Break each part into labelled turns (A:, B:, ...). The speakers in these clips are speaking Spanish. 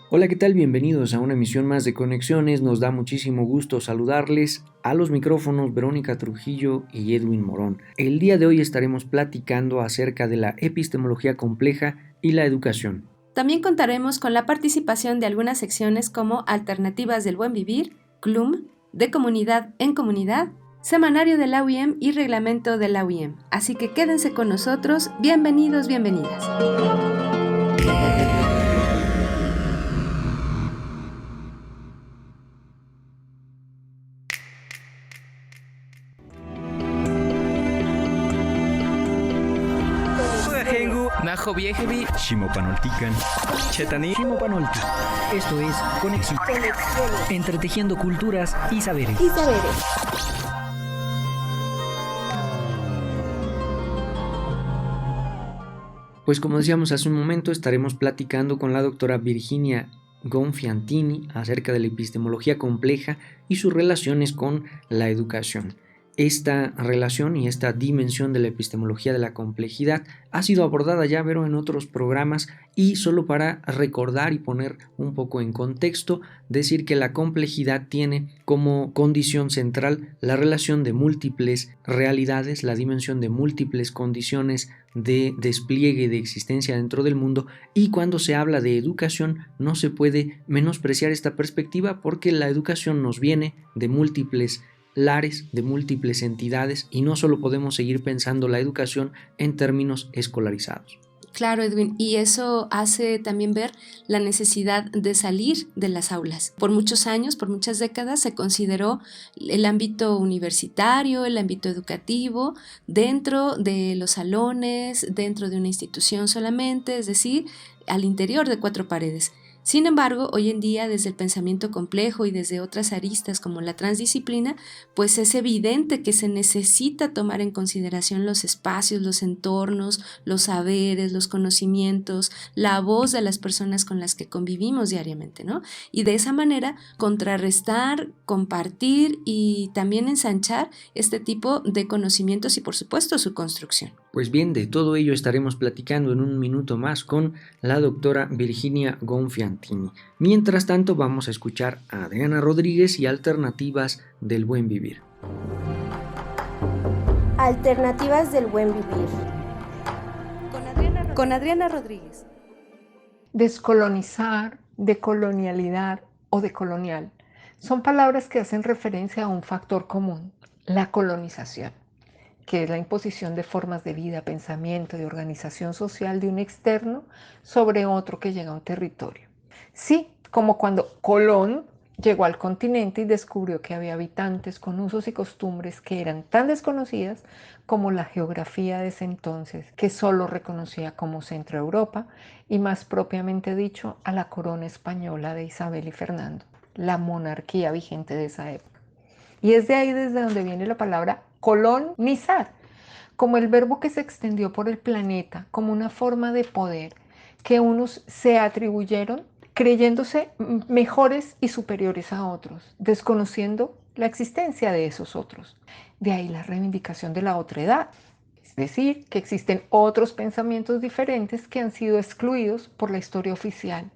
A: Hola, ¿qué tal? Bienvenidos a una emisión más de Conexiones. Nos da muchísimo gusto saludarles. A los micrófonos Verónica Trujillo y Edwin Morón. El día de hoy estaremos platicando acerca de la epistemología compleja y la educación.
B: También contaremos con la participación de algunas secciones como Alternativas del Buen Vivir, CLUM, de Comunidad en Comunidad, Semanario de la UIM y Reglamento de la UIM. Así que quédense con nosotros. Bienvenidos, bienvenidas.
C: Najo Viejevi,
D: Shimopanoltican,
C: Chetani,
E: Shimopanolti. Esto es Conexión. Entretejiendo culturas y saberes.
A: Pues como decíamos hace un momento, estaremos platicando con la doctora Virginia Gonfiantini acerca de la epistemología compleja y sus relaciones con la educación. Esta relación y esta dimensión de la epistemología de la complejidad ha sido abordada ya, Vero, en otros programas, y solo para recordar y poner un poco en contexto, decir que la complejidad tiene como condición central la relación de múltiples realidades, la dimensión de múltiples condiciones de despliegue de existencia dentro del mundo, y cuando se habla de educación no se puede menospreciar esta perspectiva porque la educación nos viene de múltiples lares, de múltiples entidades, y no solo podemos seguir pensando la educación en términos escolarizados.
B: Claro, Edwin, y eso hace también ver la necesidad de salir de las aulas. Por muchos años, por muchas décadas, se consideró el ámbito universitario, el ámbito educativo, dentro de los salones, dentro de una institución solamente, es decir, al interior de cuatro paredes. Sin embargo, hoy en día, desde el pensamiento complejo y desde otras aristas como la transdisciplina, pues es evidente que se necesita tomar en consideración los espacios, los entornos, los saberes, los conocimientos, la voz de las personas con las que convivimos diariamente, ¿no? Y de esa manera contrarrestar, compartir y también ensanchar este tipo de conocimientos y, por supuesto, su construcción.
A: Pues bien, de todo ello estaremos platicando en un minuto más con la doctora Virginia Gonfiantini. Mientras tanto, vamos a escuchar a Adriana Rodríguez y Alternativas del Buen Vivir.
F: Alternativas del Buen Vivir.
B: Con Adriana Rodríguez.
G: Descolonizar, decolonialidad o decolonial son palabras que hacen referencia a un factor común, la colonización, que es la imposición de formas de vida, pensamiento y organización social de un externo sobre otro que llega a un territorio. Sí, como cuando Colón llegó al continente y descubrió que había habitantes con usos y costumbres que eran tan desconocidas como la geografía de ese entonces, que solo reconocía como Centro Europa y, más propiamente dicho, a la corona española de Isabel y Fernando, la monarquía vigente de esa época. Y es de ahí desde donde viene la palabra colonizar, como el verbo que se extendió por el planeta como una forma de poder que unos se atribuyeron creyéndose mejores y superiores a otros, desconociendo la existencia de esos otros. De ahí la reivindicación de la otredad, es decir, que existen otros pensamientos diferentes que han sido excluidos por la historia oficial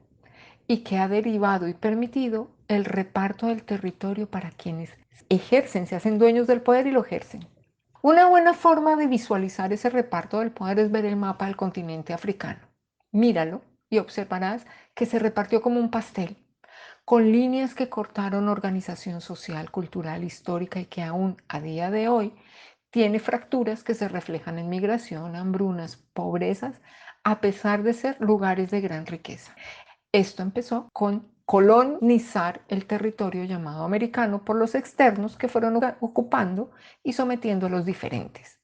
G: y que ha derivado y permitido el reparto del territorio para quienes ejercen, se hacen dueños del poder y lo ejercen. Una buena forma de visualizar ese reparto del poder es ver el mapa del continente africano. Míralo y observarás que se repartió como un pastel, con líneas que cortaron organización social, cultural, histórica y que aún a día de hoy tiene fracturas que se reflejan en migración, hambrunas, pobrezas, a pesar de ser lugares de gran riqueza. Esto empezó con colonizar el territorio llamado americano por los externos que fueron ocupando y sometiendo a los diferentes,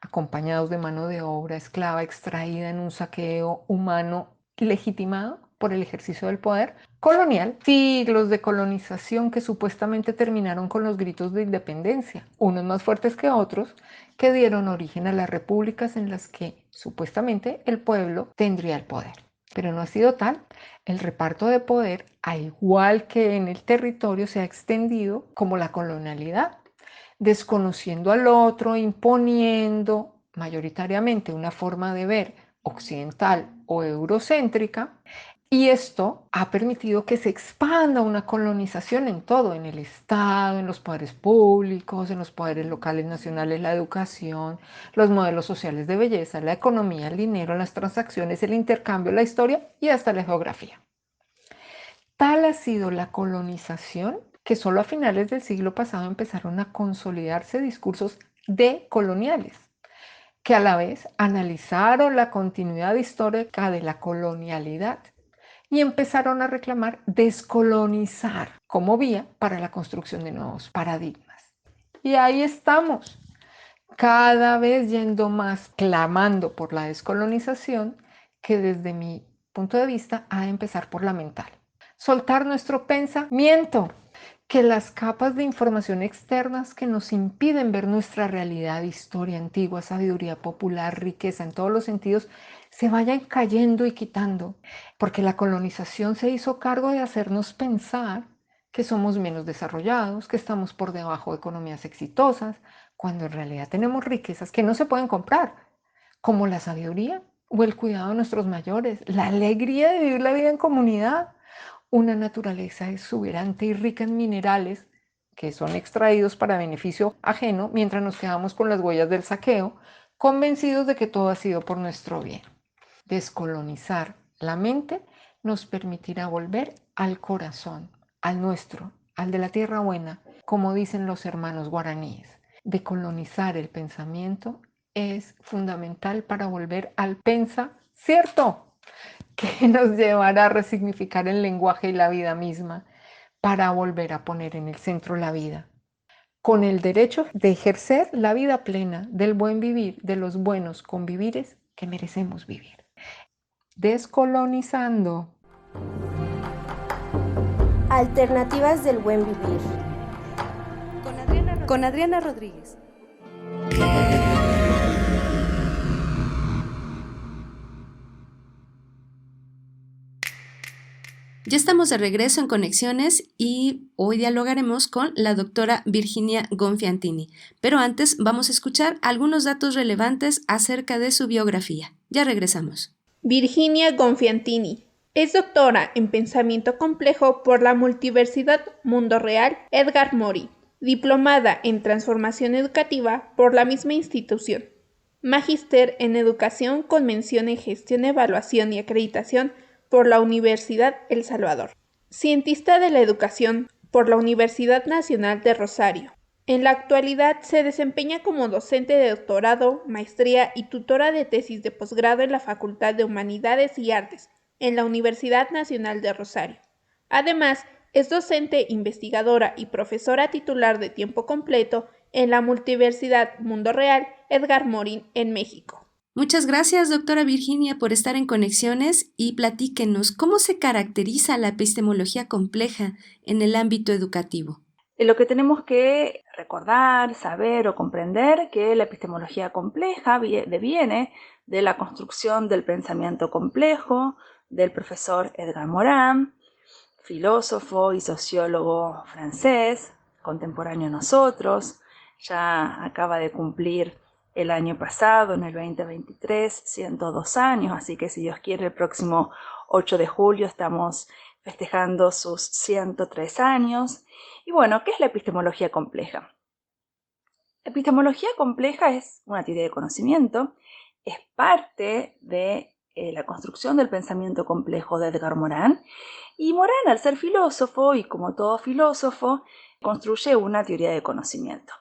G: acompañados de mano de obra esclava extraída en un saqueo humano legitimado por el ejercicio del poder colonial, siglos de colonización que supuestamente terminaron con los gritos de independencia, unos más fuertes que otros, que dieron origen a las repúblicas en las que supuestamente el pueblo tendría el poder. Pero no ha sido tal. El reparto de poder, al igual que en el territorio, se ha extendido como la colonialidad, desconociendo al otro, imponiendo mayoritariamente una forma de ver occidental o eurocéntrica Y esto ha permitido que se expanda una colonización en todo, en el Estado, en los poderes públicos, en los poderes locales, nacionales, la educación, los modelos sociales de belleza, la economía, el dinero, las transacciones, el intercambio, la historia y hasta la geografía. Tal ha sido la colonización que solo a finales del siglo pasado empezaron a consolidarse discursos decoloniales, que a la vez analizaron la continuidad histórica de la colonialidad y empezaron a reclamar descolonizar como vía para la construcción de nuevos paradigmas. Y ahí estamos, cada vez yendo más clamando por la descolonización, que desde mi punto de vista ha de empezar por la mental. Soltar nuestro pensamiento, que las capas de información externas que nos impiden ver nuestra realidad, historia antigua, sabiduría popular, riqueza en todos los sentidos, se vayan cayendo y quitando, porque la colonización se hizo cargo de hacernos pensar que somos menos desarrollados, que estamos por debajo de economías exitosas, cuando en realidad tenemos riquezas que no se pueden comprar, como la sabiduría o el cuidado de nuestros mayores, la alegría de vivir la vida en comunidad, una naturaleza exuberante y rica en minerales que son extraídos para beneficio ajeno mientras nos quedamos con las huellas del saqueo, convencidos de que todo ha sido por nuestro bien. Descolonizar la mente nos permitirá volver al corazón, al nuestro, al de la tierra buena, como dicen los hermanos guaraníes. Decolonizar el pensamiento es fundamental para volver al cierto, que nos llevará a resignificar el lenguaje y la vida misma, para volver a poner en el centro la vida, con el derecho de ejercer la vida plena del buen vivir, de los buenos convivires que merecemos vivir. Descolonizando.
F: Alternativas del buen vivir.
B: Con Adriana Rodríguez. Ya estamos de regreso en Conexiones y hoy dialogaremos con la doctora Virginia Gonfiantini. Pero antes vamos a escuchar algunos datos relevantes acerca de su biografía. Ya regresamos.
D: Virginia Gonfiantini es doctora en Pensamiento Complejo por la Multiversidad Mundo Real Edgar Morin, diplomada en Transformación Educativa por la misma institución, magíster en Educación con mención en Gestión, Evaluación y Acreditación por la Universidad El Salvador, cientista de la educación por la Universidad Nacional de Rosario. En la actualidad se desempeña como docente de doctorado, maestría y tutora de tesis de posgrado en la Facultad de Humanidades y Artes en la Universidad Nacional de Rosario. Además, es docente, investigadora y profesora titular de tiempo completo en la Multiversidad Mundo Real Edgar Morin en México.
B: Muchas gracias, doctora Virginia, por estar en Conexiones y platíquenos cómo se caracteriza la epistemología compleja en el ámbito educativo.
H: Lo que tenemos que recordar, saber o comprender que la epistemología compleja deviene de la construcción del pensamiento complejo del profesor Edgar Morin, filósofo y sociólogo francés, contemporáneo a nosotros, ya acaba de cumplir el año pasado, en el 2023, 102 años, así que si Dios quiere, el próximo 8 de julio estamos festejando sus 103 años. Y bueno, ¿qué es la epistemología compleja? La epistemología compleja es una teoría de conocimiento, es parte de la construcción del pensamiento complejo de Edgar Morin, y Morin, al ser filósofo, y como todo filósofo, construye una teoría de conocimiento.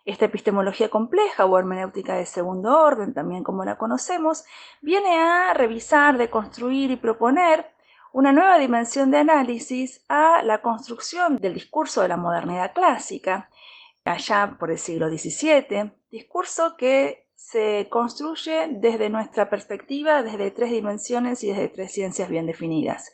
H: Esta epistemología compleja o hermenéutica de segundo orden, también como la conocemos, viene a revisar, deconstruir y proponer una nueva dimensión de análisis a la construcción del discurso de la modernidad clásica, allá por el siglo XVII, discurso que se construye desde nuestra perspectiva, desde 3 dimensiones y desde 3 ciencias bien definidas.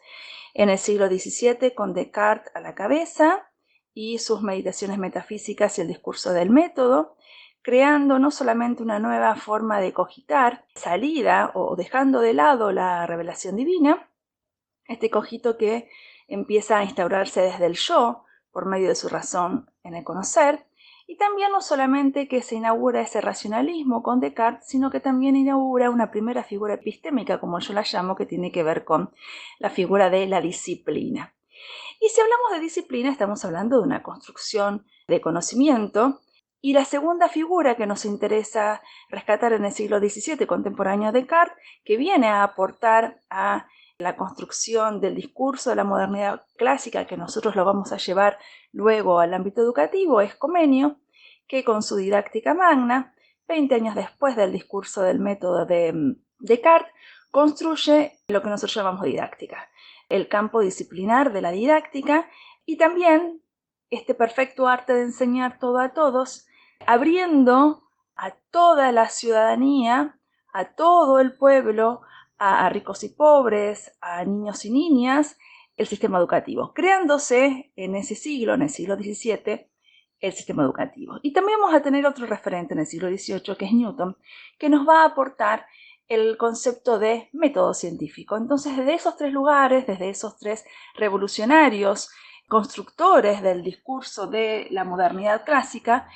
H: En el siglo XVII, con Descartes a la cabeza, y sus meditaciones metafísicas y el discurso del método, creando no solamente una nueva forma de cogitar, salida o dejando de lado la revelación divina, este cogito que empieza a instaurarse desde el yo, por medio de su razón en el conocer, Y también no solamente que se inaugura ese racionalismo con Descartes, sino que también inaugura una primera figura epistémica, como yo la llamo, que tiene que ver con la figura de la disciplina. Y si hablamos de disciplina, estamos hablando de una construcción de conocimiento. Y la segunda figura que nos interesa rescatar en el siglo XVII, contemporáneo a Descartes, que viene a aportar a la construcción del discurso de la modernidad clásica, que nosotros lo vamos a llevar luego al ámbito educativo, es Comenio, que con su didáctica magna, 20 años después del discurso del método de Descartes, construye lo que nosotros llamamos didáctica, el campo disciplinar de la didáctica y también este perfecto arte de enseñar todo a todos, abriendo a toda la ciudadanía, a todo el pueblo, a ricos y pobres, a niños y niñas, el sistema educativo, creándose en ese siglo, en el siglo XVII, el sistema educativo. Y también vamos a tener otro referente en el siglo XVIII, que es Newton, que nos va a aportar el concepto de método científico. Entonces, desde esos tres lugares, desde esos tres revolucionarios, constructores del discurso de la modernidad clásica,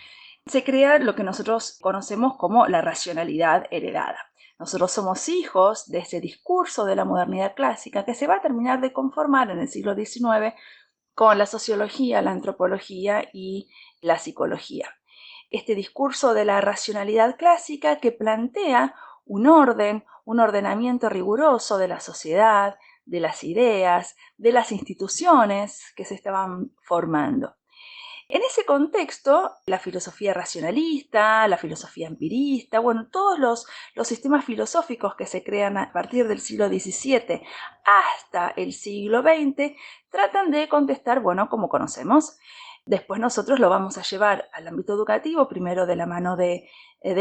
H: se crea lo que nosotros conocemos como la racionalidad heredada. Nosotros somos hijos de ese discurso de la modernidad clásica que se va a terminar de conformar en el siglo XIX con la sociología, la antropología y la psicología. Este discurso de la racionalidad clásica que plantea un orden, un ordenamiento riguroso de la sociedad, de las ideas, de las instituciones que se estaban formando. En ese contexto, la filosofía racionalista, la filosofía empirista, todos los sistemas filosóficos que se crean a partir del siglo XVII hasta el siglo XX tratan de contestar, como conocemos. Después nosotros lo vamos a llevar al ámbito educativo, primero de la mano de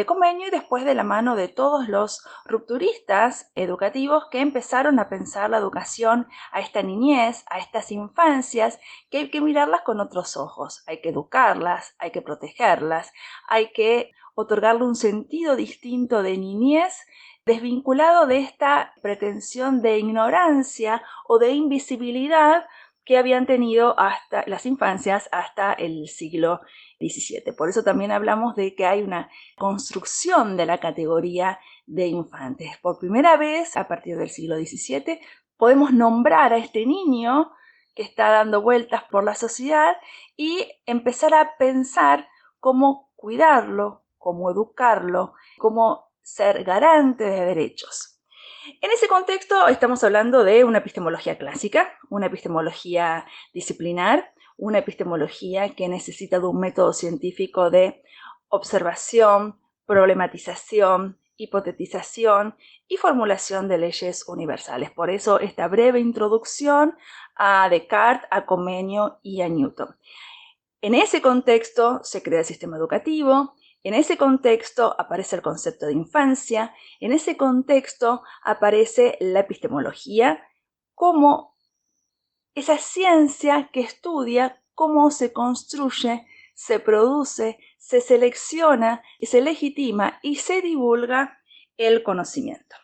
H: Comenio y después de la mano de todos los rupturistas educativos que empezaron a pensar la educación a esta niñez, a estas infancias, que hay que mirarlas con otros ojos, hay que educarlas, hay que protegerlas, hay que otorgarle un sentido distinto de niñez, desvinculado de esta pretensión de ignorancia o de invisibilidad que habían tenido hasta las infancias hasta el siglo XVII. Por eso también hablamos de que hay una construcción de la categoría de infantes. Por primera vez, a partir del siglo XVII, podemos nombrar a este niño que está dando vueltas por la sociedad y empezar a pensar cómo cuidarlo, cómo educarlo, cómo ser garante de derechos. En ese contexto estamos hablando de una epistemología clásica, una epistemología disciplinar, una epistemología que necesita de un método científico de observación, problematización, hipotetización y formulación de leyes universales. Por eso esta breve introducción a Descartes, a Comenio y a Newton. En ese contexto se crea el sistema educativo. En ese contexto aparece el concepto de infancia, en ese contexto aparece la epistemología como esa ciencia que estudia cómo se construye, se produce, se selecciona y se legitima y se divulga el conocimiento.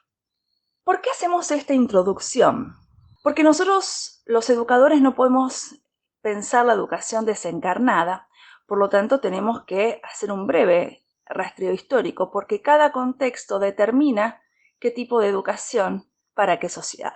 H: ¿Por qué hacemos esta introducción? Porque nosotros, los educadores, no podemos pensar la educación desencarnada. Por lo tanto, tenemos que hacer un breve rastreo histórico, porque cada contexto determina qué tipo de educación para qué sociedad.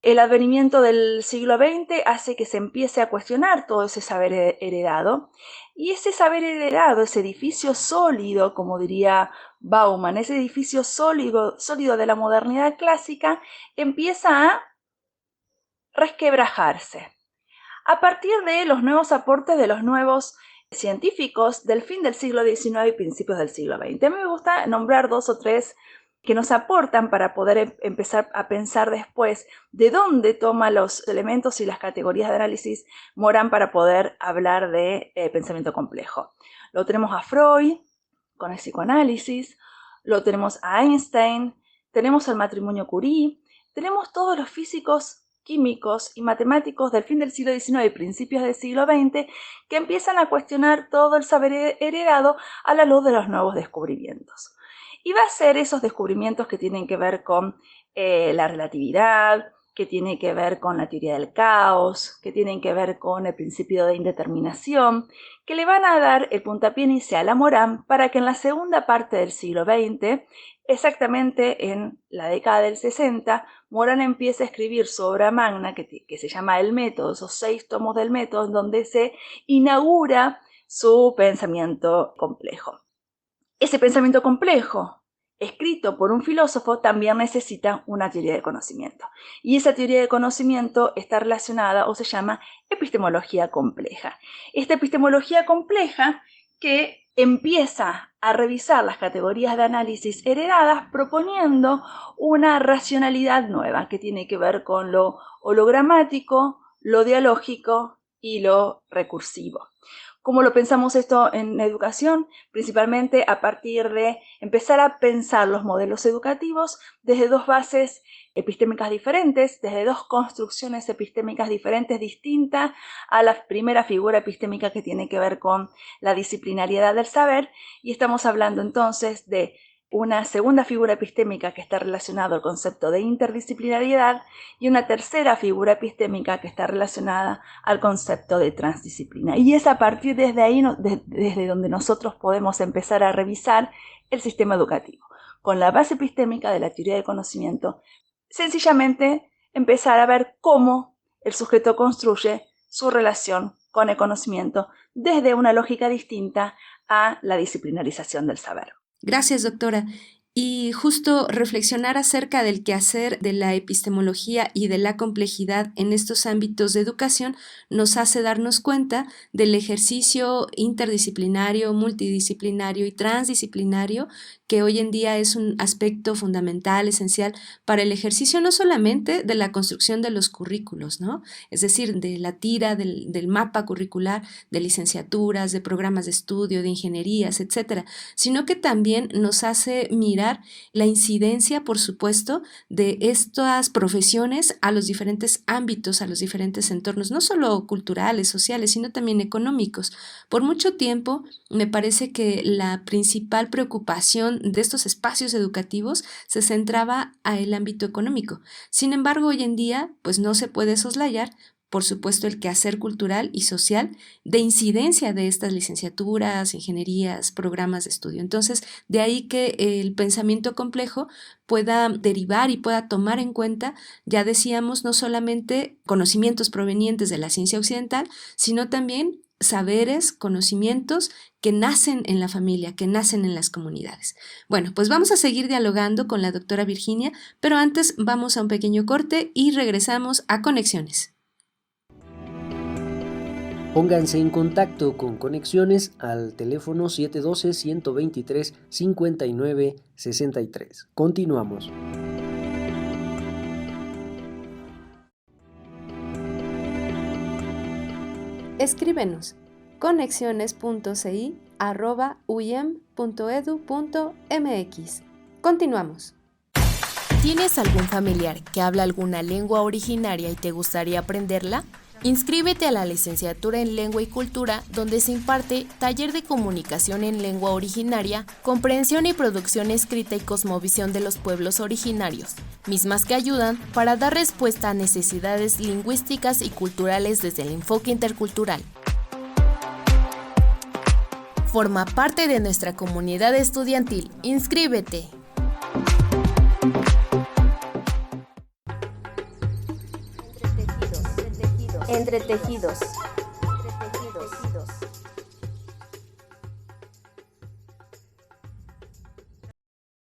H: El advenimiento del siglo XX hace que se empiece a cuestionar todo ese saber heredado, y ese saber heredado, ese edificio sólido, como diría Bauman, ese edificio sólido de la modernidad clásica, empieza a resquebrajarse. A partir de los nuevos aportes de los nuevos científicos del fin del siglo XIX y principios del siglo XX. A mí me gusta nombrar 2 o 3 que nos aportan para poder empezar a pensar después de dónde toma los elementos y las categorías de análisis Morán para poder hablar de pensamiento complejo. Lo tenemos a Freud con el psicoanálisis, lo tenemos a Einstein, tenemos al matrimonio Curie, tenemos todos los físicos, químicos y matemáticos del fin del siglo XIX y principios del siglo XX que empiezan a cuestionar todo el saber heredado a la luz de los nuevos descubrimientos. Y va a ser esos descubrimientos que tienen que ver con la relatividad, que tiene que ver con la teoría del caos, que tienen que ver con el principio de indeterminación, que le van a dar el puntapié inicial a Morán para que en la segunda parte del siglo XX, exactamente en la década del 60, Morán empieza a escribir su obra magna que se llama El Método, esos 6 tomos del Método, donde se inaugura su pensamiento complejo. Ese pensamiento complejo, escrito por un filósofo, también necesita una teoría de conocimiento. Y esa teoría de conocimiento está relacionada o se llama epistemología compleja. Esta epistemología compleja que empieza a revisar las categorías de análisis heredadas proponiendo una racionalidad nueva que tiene que ver con lo hologramático, lo dialógico y lo recursivo. ¿Cómo lo pensamos esto en educación? Principalmente a partir de empezar a pensar los modelos educativos desde 2 bases epistémicas diferentes, desde 2 construcciones epistémicas diferentes, distintas a la primera figura epistémica que tiene que ver con la disciplinariedad del saber, y estamos hablando entonces de una segunda figura epistémica que está relacionada al concepto de interdisciplinariedad y una tercera figura epistémica que está relacionada al concepto de transdisciplina. Y es a partir desde ahí, desde donde nosotros podemos empezar a revisar el sistema educativo. Con la base epistémica de la teoría del conocimiento, sencillamente empezar a ver cómo el sujeto construye su relación con el conocimiento desde una lógica distinta a la disciplinarización del saber.
B: Gracias, doctora. Y justo reflexionar acerca del quehacer de la epistemología y de la complejidad en estos ámbitos de educación nos hace darnos cuenta del ejercicio interdisciplinario, multidisciplinario y transdisciplinario que hoy en día es un aspecto fundamental, esencial para el ejercicio no solamente de la construcción de los currículos, ¿no? Es decir, de la tira del mapa curricular, de licenciaturas, de programas de estudio, de ingenierías, etcétera, sino que también nos hace mirar la incidencia, por supuesto, de estas profesiones a los diferentes ámbitos, a los diferentes entornos, no solo culturales, sociales, sino también económicos. Por mucho tiempo, me parece que la principal preocupación de estos espacios educativos se centraba a el ámbito económico. Sin embargo, hoy en día, pues no se puede soslayar, por supuesto, el quehacer cultural y social de incidencia de estas licenciaturas, ingenierías, programas de estudio. Entonces, de ahí que el pensamiento complejo pueda derivar y pueda tomar en cuenta, ya decíamos, no solamente conocimientos provenientes de la ciencia occidental, sino también saberes, conocimientos que nacen en la familia, que nacen en las comunidades. Bueno, pues vamos a seguir dialogando con la doctora Virginia, pero antes vamos a un pequeño corte y regresamos a Conexiones.
A: Pónganse en contacto con Conexiones al teléfono 712-123-5963. Continuamos.
B: Escríbenos conexiones.ci@uyem.edu.mx. Continuamos.
I: ¿Tienes algún familiar que habla alguna lengua originaria y te gustaría aprenderla? Inscríbete a la licenciatura en Lengua y Cultura, donde se imparte taller de comunicación en lengua originaria, comprensión y producción escrita y cosmovisión de los pueblos originarios, mismas que ayudan para dar respuesta a necesidades lingüísticas y culturales desde el enfoque intercultural. Forma parte de nuestra comunidad estudiantil. ¡Inscríbete!
F: Entretejidos.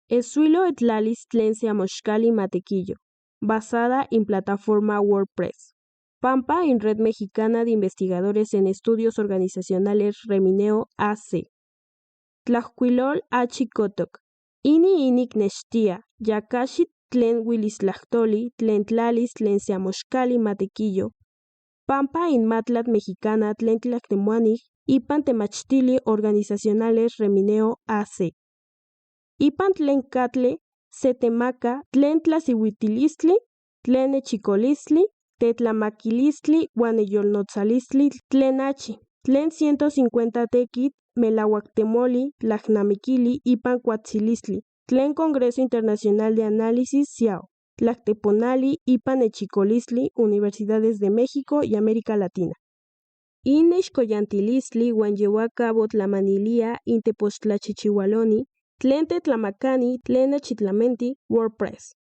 J: Esuilo etlalis tlen seamoxcali matequillo, basada en plataforma WordPress. Pampa en Red Mexicana de Investigadores en Estudios Organizacionales Remineo AC. Tlaxcuilol achicotoc. Ini inik nextia, yakashit tlen wilislachtoli, tlen tlalis tlen seamoxcali matequillo. Pampa in Matlat Mexicana tlen tlactemuanig, ipan temachtili organizacionales Remineo AC. Ipan tlen catle, setemaca, tlen tlasihuitilistli, tlen echicolistli, tetlamaquilistli, guaneyolnotzalistli, tlen achi, tlen 150 tequit, melauactemoli, tlajnamiquili, ipan cuatzilistli, tlen Congreso Internacional de Análisis CIAO. Tlacteponali, Ipan Echicolistli, Universidades de México y América Latina. Inexcoyantilistli, Huanyehuaca, Botlamanilia, Intepostlachichihualoni, Tlente Tlamacani, Tlena Chitlamenti, WordPress.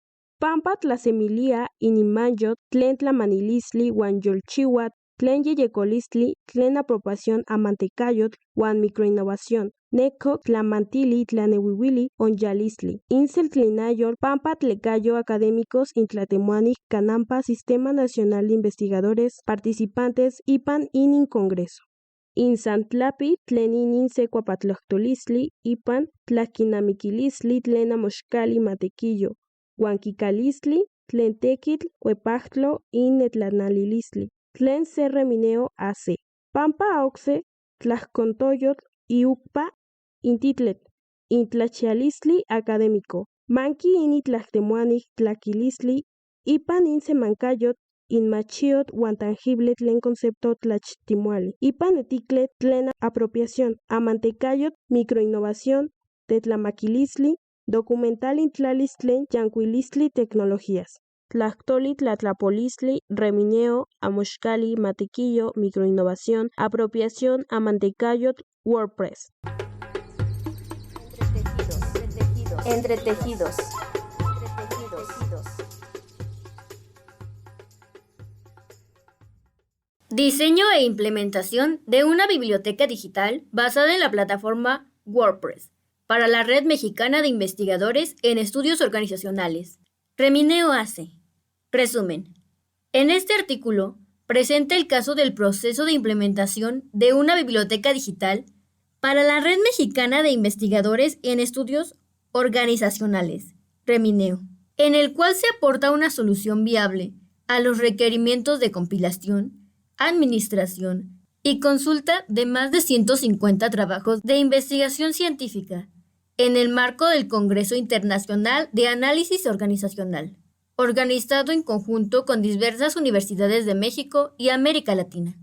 J: Pampa Tlasemilia, Inimanyot, Tlen Tlamanilisli, Huanyolchihuat, Tlen Yeyecolistli, Tlen Apropiación a Mantecayot, Huan Microinnovación. Neco Tlamantili, Tlanehuihuili, Onyalistli. Insel Tlinayor, Pampa Tlecayo, Académicos, Intlatemuani, Canampa, Sistema Nacional de Investigadores, Participantes, IPAN, ININ Congreso. Insantlapi, Tleninin Secuapatloctolistli, IPAN, Tlaquinamiquilistli, Tlena Moxcali, Matequillo, Huanquicalistli, Tlen Tequitl, Huepachtlo, Netlanalilistli, Tlen Cerremineo AC. Pampa Auxe, Tlaxcontoyot, Iucpa, Intitlet, Intlachialistli Académico, Manqui Tlactemuani, Tlaquilistli, Ipan Insemancayot, Inmachiot, Huantangible Tlen Concepto Tlachtimuali, Ipan Eticlet, Tlen Apropiación, Amantecayot, Microinnovación, Tetlamaquilistli, Documental Intlalistlen, Yancuilistli Tecnologías. Tlactoli, Tlatlapolistli, Remineo, Amoxcali, Matequillo, Microinnovación, Apropiación, Amantecayot, WordPress.
F: Entretejidos.
K: Diseño e implementación de una biblioteca digital basada en la plataforma WordPress para la Red Mexicana de Investigadores en Estudios Organizacionales. Remineo hace. Resumen. En este artículo presenta el caso del proceso de implementación de una biblioteca digital para la Red Mexicana de Investigadores en Estudios Organizacionales, Remineo, en el cual se aporta una solución viable a los requerimientos de compilación, administración y consulta de más de 150 trabajos de investigación científica en el marco del Congreso Internacional de Análisis Organizacional, organizado en conjunto con diversas universidades de México y América Latina.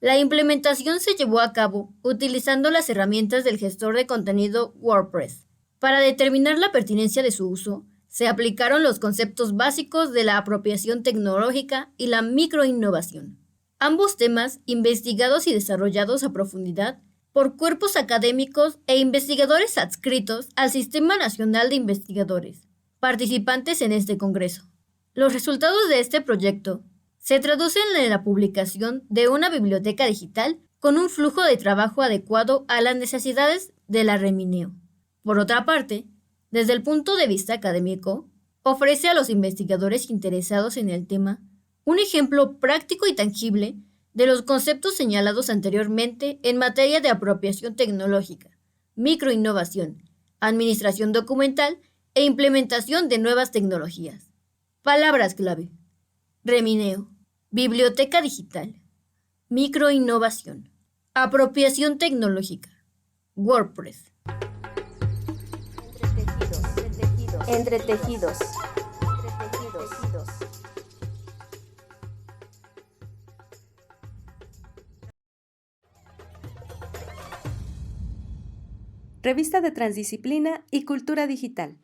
K: La implementación se llevó a cabo utilizando las herramientas del gestor de contenido WordPress. Para determinar la pertinencia de su uso, se aplicaron los conceptos básicos de la apropiación tecnológica y la microinnovación. Ambos temas investigados y desarrollados a profundidad por cuerpos académicos e investigadores adscritos al Sistema Nacional de Investigadores, participantes en este congreso. Los resultados de este proyecto se traducen en la publicación de una biblioteca digital con un flujo de trabajo adecuado a las necesidades de la Remineo. Por otra parte, desde el punto de vista académico, ofrece a los investigadores interesados en el tema un ejemplo práctico y tangible de los conceptos señalados anteriormente en materia de apropiación tecnológica, microinnovación, administración documental e implementación de nuevas tecnologías. Palabras clave: Remineo, biblioteca digital, microinnovación, apropiación tecnológica, WordPress.
F: Entretejidos.
B: Revista de Transdisciplina y Cultura Digital.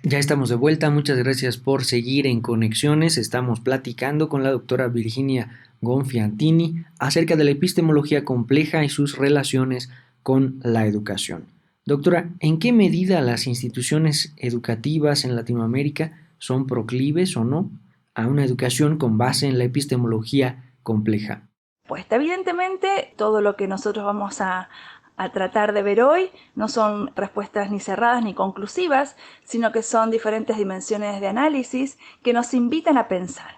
A: Ya estamos de vuelta, muchas gracias por seguir en Conexiones. Estamos platicando con la doctora Virginia Gonfiantini acerca de la epistemología compleja y sus relaciones con la educación. Doctora, ¿en qué medida las instituciones educativas en Latinoamérica son proclives o no a una educación con base en la epistemología compleja?
H: Pues evidentemente todo lo que nosotros vamos a tratar de ver hoy no son respuestas ni cerradas ni conclusivas, sino que son diferentes dimensiones de análisis que nos invitan a pensar.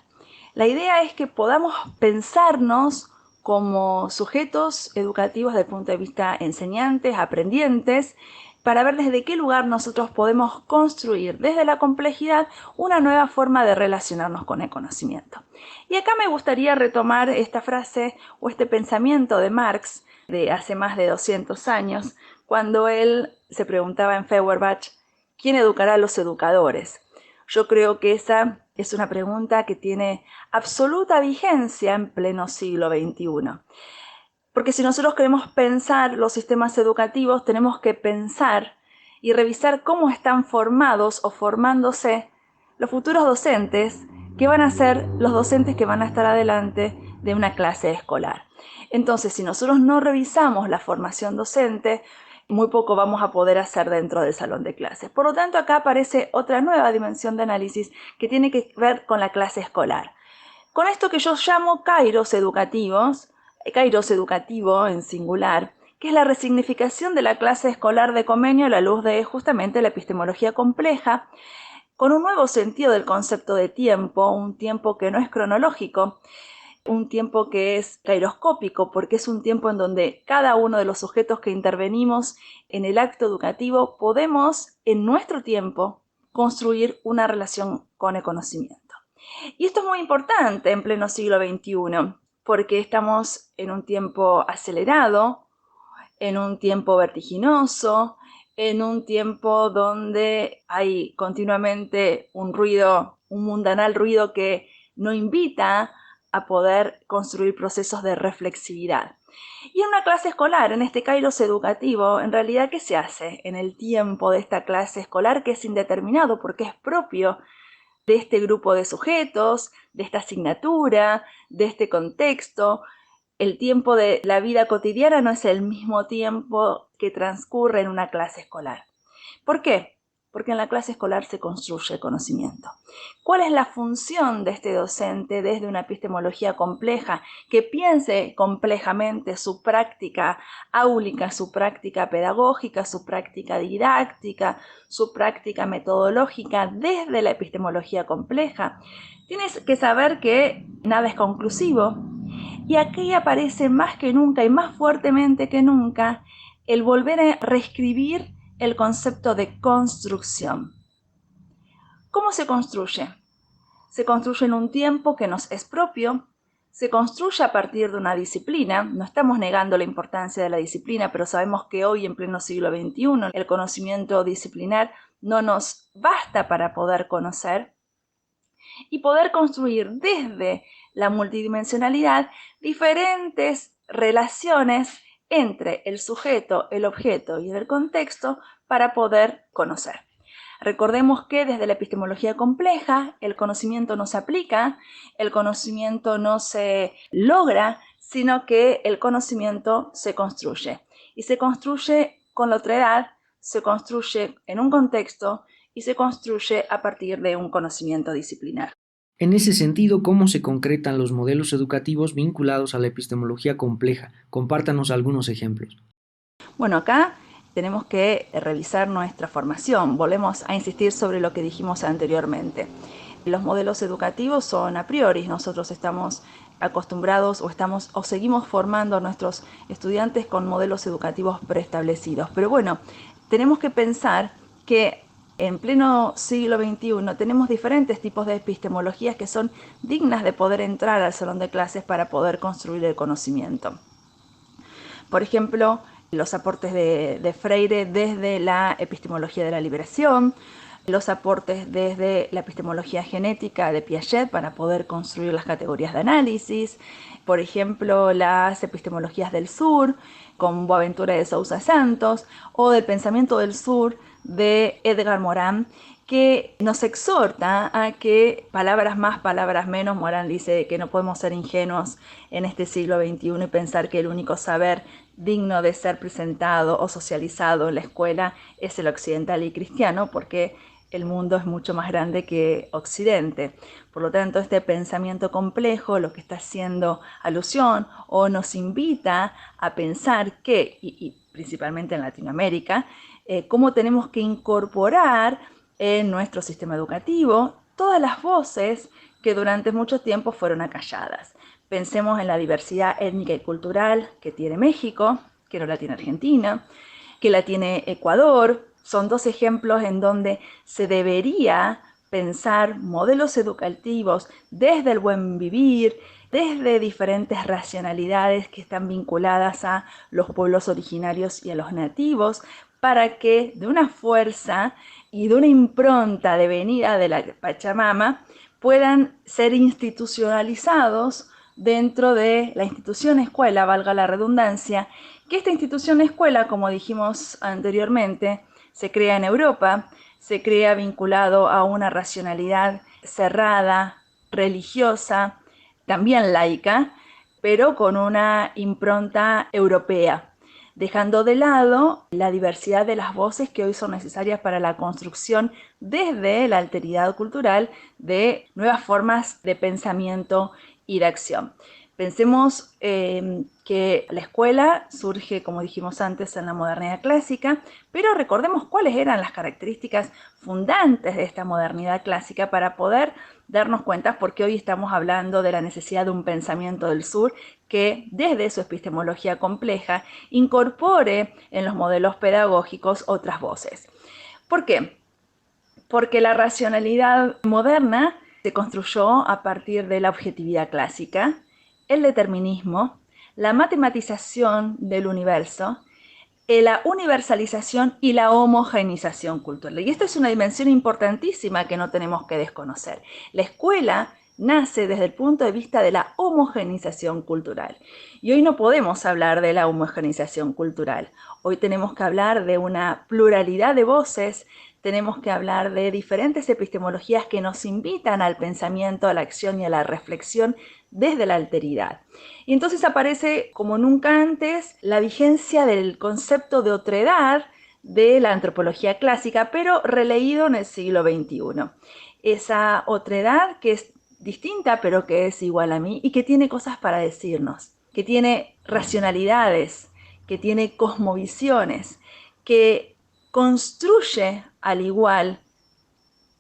H: La idea es que podamos pensarnos como sujetos educativos desde el punto de vista enseñantes, aprendientes, para ver desde qué lugar nosotros podemos construir desde la complejidad una nueva forma de relacionarnos con el conocimiento. Y acá me gustaría retomar esta frase o este pensamiento de Marx de hace más de 200 años, cuando él se preguntaba en Feuerbach, ¿quién educará a los educadores? Yo creo que esa es una pregunta que tiene absoluta vigencia en pleno siglo XXI. Porque si nosotros queremos pensar los sistemas educativos, tenemos que pensar y revisar cómo están formados o formándose los futuros docentes que van a ser los docentes que van a estar adelante de una clase escolar. Entonces, si nosotros no revisamos la formación docente, muy poco vamos a poder hacer dentro del salón de clases. Por lo tanto, acá aparece otra nueva dimensión de análisis que tiene que ver con la clase escolar. Con esto que yo llamo kairos educativos, kairos educativo en singular, que es la resignificación de la clase escolar de Comenio a la luz de justamente la epistemología compleja, con un nuevo sentido del concepto de tiempo, un tiempo que no es cronológico, un tiempo que es kairoscópico, porque es un tiempo en donde cada uno de los sujetos que intervenimos en el acto educativo podemos, en nuestro tiempo, construir una relación con el conocimiento. Y esto es muy importante en pleno siglo XXI, porque estamos en un tiempo acelerado, en un tiempo vertiginoso, en un tiempo donde hay continuamente un ruido, un mundanal ruido que no invita a poder construir procesos de reflexividad. Y en una clase escolar, en este kairos educativo, en realidad, ¿qué se hace en el tiempo de esta clase escolar que es indeterminado porque es propio de este grupo de sujetos, de esta asignatura, de este contexto? El tiempo de la vida cotidiana no es el mismo tiempo que transcurre en una clase escolar. ¿Por qué? Porque en la clase escolar se construye el conocimiento. ¿Cuál es la función de este docente desde una epistemología compleja que piense complejamente su práctica áulica, su práctica pedagógica, su práctica didáctica, su práctica metodológica desde la epistemología compleja? Tienes que saber que nada es conclusivo y aquí aparece más que nunca y más fuertemente que nunca el volver a reescribir el concepto de construcción. ¿Cómo se construye? Se construye en un tiempo que nos es propio, se construye a partir de una disciplina. No estamos negando la importancia de la disciplina, pero sabemos que hoy, en pleno siglo XXI, el conocimiento disciplinar no nos basta para poder conocer y poder construir desde la multidimensionalidad diferentes relaciones entre el sujeto, el objeto y el contexto para poder conocer. Recordemos que desde la epistemología compleja el conocimiento no se aplica, el conocimiento no se logra, sino que el conocimiento se construye. Y se construye con la otredad, se construye en un contexto y se construye a partir de un conocimiento disciplinar.
A: En ese sentido, ¿cómo se concretan los modelos educativos vinculados a la epistemología compleja? Compártanos algunos ejemplos.
H: Bueno, acá tenemos que revisar nuestra formación. Volvemos a insistir sobre lo que dijimos anteriormente. Los modelos educativos son a priori. Nosotros estamos acostumbrados o seguimos formando a nuestros estudiantes con modelos educativos preestablecidos. Pero bueno, tenemos que pensar que en pleno siglo XXI tenemos diferentes tipos de epistemologías que son dignas de poder entrar al salón de clases para poder construir el conocimiento. Por ejemplo, los aportes de Freire desde la epistemología de la liberación, los aportes desde la epistemología genética de Piaget para poder construir las categorías de análisis, por ejemplo, las epistemologías del sur con Boaventura de Sousa Santos o del pensamiento del sur de Edgar Morin, que nos exhorta a que palabras más, palabras menos. Morin dice que no podemos ser ingenuos en este siglo XXI y pensar que el único saber digno de ser presentado o socializado en la escuela es el occidental y cristiano, porque el mundo es mucho más grande que Occidente. Por lo tanto, este pensamiento complejo lo que está haciendo alusión o nos invita a pensar que, y principalmente en Latinoamérica, cómo tenemos que incorporar en nuestro sistema educativo todas las voces que durante mucho tiempo fueron acalladas. Pensemos en la diversidad étnica y cultural que tiene México, que no la tiene Argentina, que la tiene Ecuador. Son dos ejemplos en donde se debería pensar modelos educativos desde el buen vivir, desde diferentes racionalidades que están vinculadas a los pueblos originarios y a los nativos, para que de una fuerza y de una impronta de venida de la Pachamama puedan ser institucionalizados dentro de la institución escuela, valga la redundancia, que esta institución escuela, como dijimos anteriormente, se crea en Europa, se crea vinculado a una racionalidad cerrada, religiosa, también laica, pero con una impronta europea, dejando de lado la diversidad de las voces que hoy son necesarias para la construcción desde la alteridad cultural de nuevas formas de pensamiento y de acción. Pensemos que la escuela surge, como dijimos antes, en la modernidad clásica, pero recordemos cuáles eran las características fundantes de esta modernidad clásica para poder darnos cuenta por qué hoy estamos hablando de la necesidad de un pensamiento del sur que desde su epistemología compleja incorpore en los modelos pedagógicos otras voces. ¿Por qué? Porque la racionalidad moderna se construyó a partir de la objetividad clásica, el determinismo, la matematización del universo, la universalización y la homogeneización cultural. Y esta es una dimensión importantísima que no tenemos que desconocer. La escuela nace desde el punto de vista de la homogeneización cultural. Y hoy no podemos hablar de la homogeneización cultural. Hoy tenemos que hablar de una pluralidad de voces, tenemos que hablar de diferentes epistemologías que nos invitan al pensamiento, a la acción y a la reflexión desde la alteridad. Y entonces aparece como nunca antes la vigencia del concepto de otredad de la antropología clásica, pero releído en el siglo XXI. Esa otredad que es distinta, pero que es igual a mí y que tiene cosas para decirnos, que tiene racionalidades, que tiene cosmovisiones, que construye al igual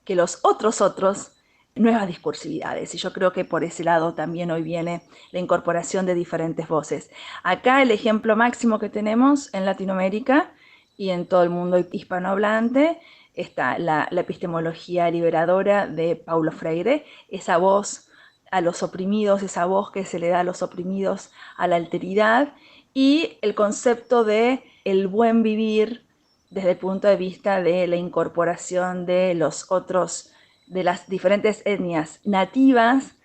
H: que los otros nuevas discursividades. Y yo creo que por ese lado también hoy viene la incorporación de diferentes voces. Acá el ejemplo máximo que tenemos en Latinoamérica y en todo el mundo hispanohablante está la epistemología liberadora de Paulo Freire, esa voz a los oprimidos, esa voz que se le da a los oprimidos, a la alteridad, y el concepto de el buen vivir desde el punto de vista de la incorporación de los otros, de las diferentes etnias nativas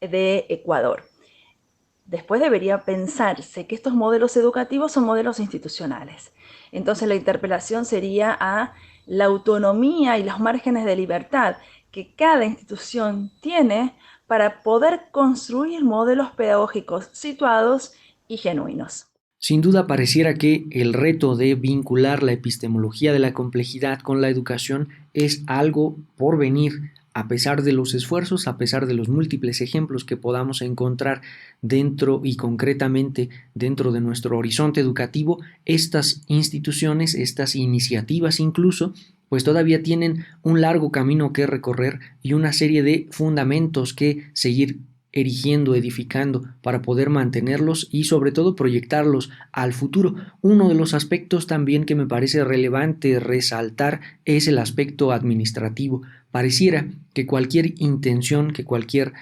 H: de Ecuador. Después debería pensarse que estos modelos educativos son modelos institucionales. Entonces la interpelación sería a la autonomía y los márgenes de libertad que cada institución tiene para poder construir modelos pedagógicos situados y genuinos.
A: Sin duda pareciera que el reto de vincular la epistemología de la complejidad con la educación es algo por venir, a pesar de los esfuerzos, a pesar de los múltiples ejemplos que podamos encontrar dentro y concretamente dentro de nuestro horizonte educativo. Estas instituciones, estas iniciativas incluso, pues todavía tienen un largo camino que recorrer y una serie de fundamentos que seguir erigiendo, edificando para poder mantenerlos y sobre todo proyectarlos al futuro. Uno de los aspectos también que me parece relevante resaltar es el aspecto administrativo. Pareciera que cualquier intención, que cualquier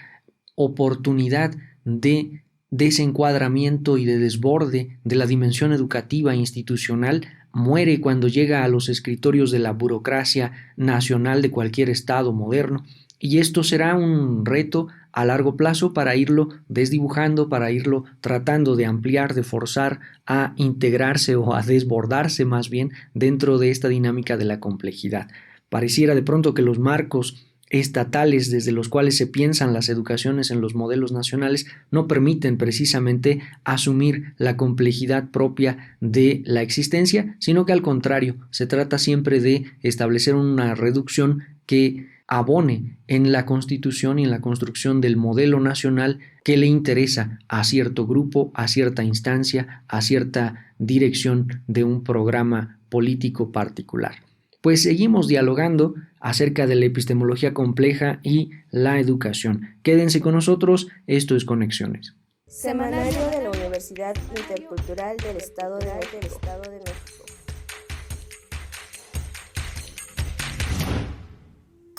A: oportunidad de desencuadramiento y de desborde de la dimensión educativa e institucional muere cuando llega a los escritorios de la burocracia nacional de cualquier estado moderno. Y esto será un reto a largo plazo para irlo desdibujando, para irlo tratando de ampliar, de forzar a integrarse o a desbordarse más bien dentro de esta dinámica de la complejidad. Pareciera de pronto que los marcos estatales desde los cuales se piensan las educaciones en los modelos nacionales no permiten precisamente asumir la complejidad propia de la existencia, sino que al contrario, se trata siempre de establecer una reducción que abone en la constitución y en la construcción del modelo nacional que le interesa a cierto grupo, a cierta instancia, a cierta dirección de un programa político particular. Pues seguimos dialogando acerca de la epistemología compleja y la educación. Quédense con nosotros, esto es Conexiones.
F: Semanario de la Universidad Intercultural del Estado de México.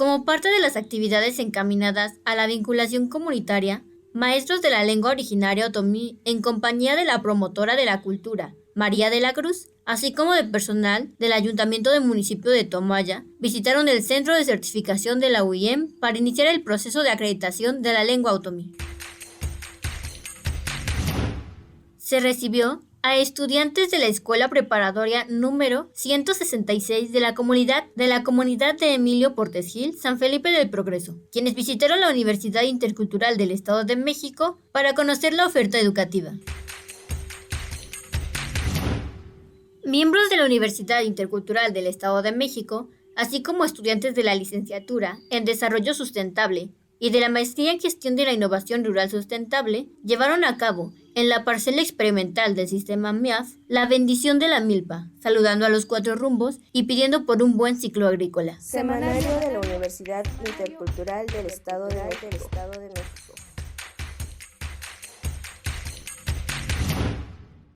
K: Como parte de las actividades encaminadas a la vinculación comunitaria, maestros de la lengua originaria otomí, en compañía de la promotora de la cultura, María de la Cruz, así como de personal del Ayuntamiento del municipio de Tomaya, visitaron el Centro de Certificación de la UIM para iniciar el proceso de acreditación de la lengua otomí. se recibió a estudiantes de la Escuela Preparatoria número 166 de la comunidad de Emilio Portes Gil, San Felipe del Progreso, quienes visitaron la Universidad Intercultural del Estado de México para conocer la oferta educativa. Miembros de la Universidad Intercultural del Estado de México, así como estudiantes de la licenciatura en Desarrollo Sustentable y de la maestría en Gestión de la Innovación Rural Sustentable, llevaron a cabo en la parcela experimental del sistema MIAF la bendición de la milpa, saludando a los 4 rumbos y pidiendo por un buen ciclo agrícola.
F: Semanario de la Universidad Intercultural del Estado de México.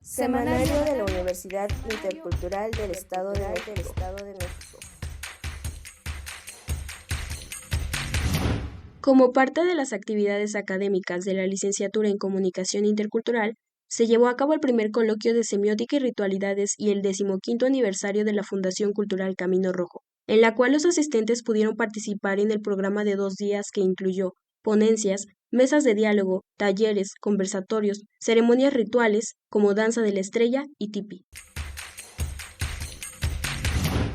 F: Semanario de la Universidad Intercultural del Estado de México.
J: Como parte de las actividades académicas de la licenciatura en Comunicación Intercultural, se llevó a cabo el primer coloquio de Semiótica y Ritualidades y el 15º aniversario de la Fundación Cultural Camino Rojo, en la cual los asistentes pudieron participar en el programa de 2 días que incluyó ponencias, mesas de diálogo, talleres, conversatorios, ceremonias rituales como Danza de la Estrella y Tipi.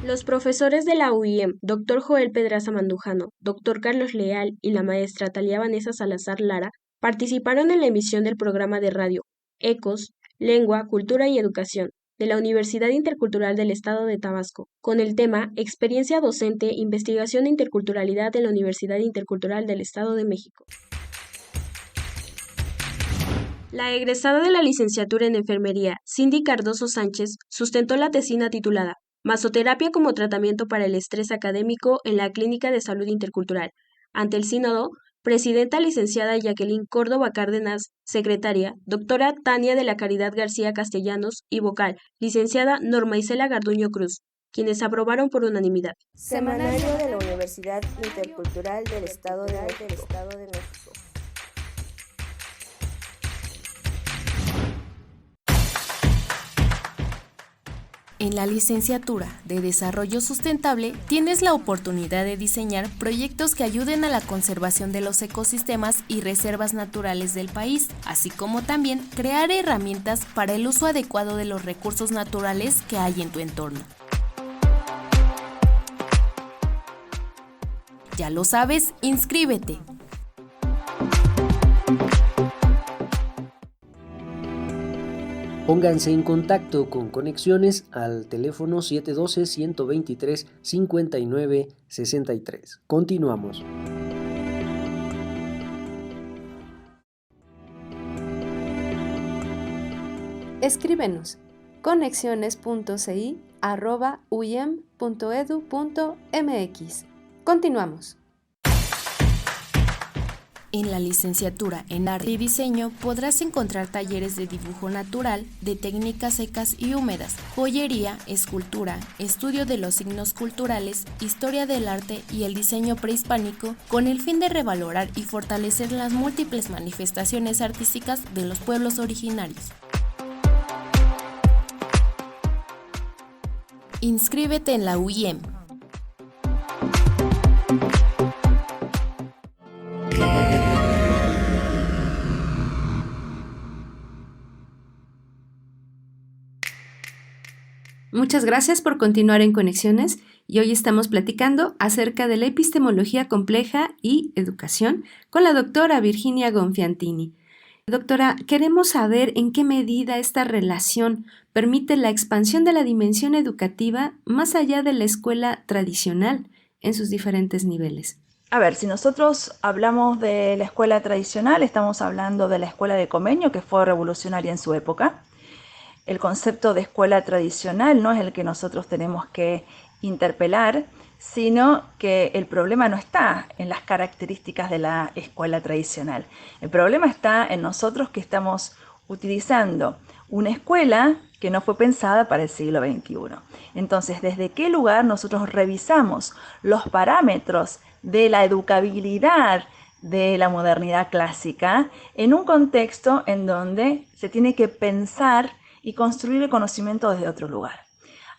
J: Los profesores de la UIM, Dr. Joel Pedraza Mandujano, Dr. Carlos Leal y la maestra Talía Vanessa Salazar Lara participaron en la emisión del programa de radio Ecos, Lengua, Cultura y Educación de la Universidad Intercultural del Estado de Tabasco, con el tema Experiencia Docente, Investigación e Interculturalidad en la Universidad Intercultural del Estado de México. La egresada de la licenciatura en Enfermería, Cindy Cardoso Sánchez, sustentó la tesina titulada Masoterapia como tratamiento para el estrés académico en la Clínica de Salud Intercultural. Ante el sínodo, presidenta licenciada Jacqueline Córdoba Cárdenas, secretaria, doctora Tania de la Caridad García Castellanos y vocal, licenciada Norma Isela Garduño Cruz, quienes aprobaron por unanimidad.
F: Semanario de la Universidad Intercultural del Estado de México.
I: En la licenciatura de Desarrollo Sustentable tienes la oportunidad de diseñar proyectos que ayuden a la conservación de los ecosistemas y reservas naturales del país, así como también crear herramientas para el uso adecuado de los recursos naturales que hay en tu entorno. Ya lo sabes, inscríbete.
A: Pónganse en contacto con Conexiones al teléfono 712-123-5963. Continuamos.
B: Escríbenos conexiones.ci@uiem.edu.mx. Continuamos.
I: En la licenciatura en Arte y Diseño podrás encontrar talleres de dibujo natural, de técnicas secas y húmedas, joyería, escultura, estudio de los signos culturales, historia del arte y el diseño prehispánico, con el fin de revalorar y fortalecer las múltiples manifestaciones artísticas de los pueblos originarios. Inscríbete en la UIM.
B: Muchas gracias por continuar en Conexiones y hoy estamos platicando acerca de la epistemología compleja y educación con la doctora Virginia Gonfiantini. Doctora, queremos saber en qué medida esta relación permite la expansión de la dimensión educativa más allá de la escuela tradicional en sus diferentes niveles.
H: A ver, si nosotros hablamos de la escuela tradicional, estamos hablando de la escuela de Comenius, que fue revolucionaria en su época. El concepto de escuela tradicional no es el que nosotros tenemos que interpelar, sino que el problema no está en las características de la escuela tradicional. El problema está en nosotros que estamos utilizando una escuela que no fue pensada para el siglo XXI. Entonces, ¿desde qué lugar nosotros revisamos los parámetros de la educabilidad de la modernidad clásica en un contexto en donde se tiene que pensar y construir el conocimiento desde otro lugar?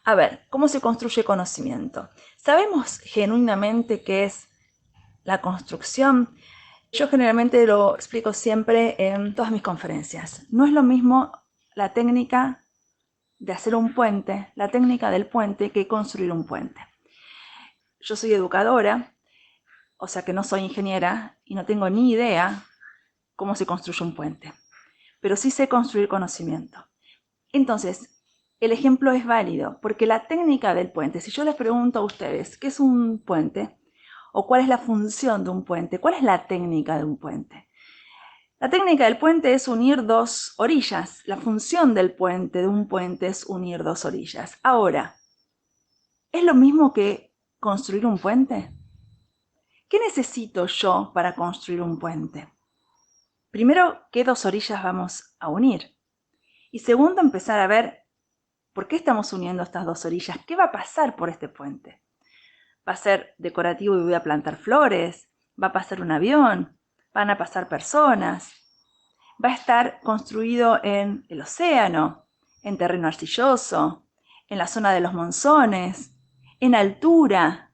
H: A ver, ¿cómo se construye conocimiento? ¿Sabemos genuinamente qué es la construcción? Yo generalmente lo explico siempre en todas mis conferencias. No es lo mismo la técnica de hacer un puente, la técnica del puente, que construir un puente. Yo soy educadora, o sea que no soy ingeniera y no tengo ni idea cómo se construye un puente, pero sí sé construir conocimiento. Entonces, el ejemplo es válido porque la técnica del puente, si yo les pregunto a ustedes qué es un puente o cuál es la función de un puente, cuál es la técnica de un puente. La técnica del puente es unir dos orillas. La función del puente, de un puente, es unir dos orillas. Ahora, ¿es lo mismo que construir un puente? ¿Qué necesito yo para construir un puente? Primero, ¿qué dos orillas vamos a unir? Y segundo, empezar a ver por qué estamos uniendo estas dos orillas. ¿Qué va a pasar por este puente? ¿Va a ser decorativo y voy a plantar flores? ¿Va a pasar un avión? ¿Van a pasar personas? ¿Va a estar construido en el océano, en terreno arcilloso, en la zona de los monzones, en altura,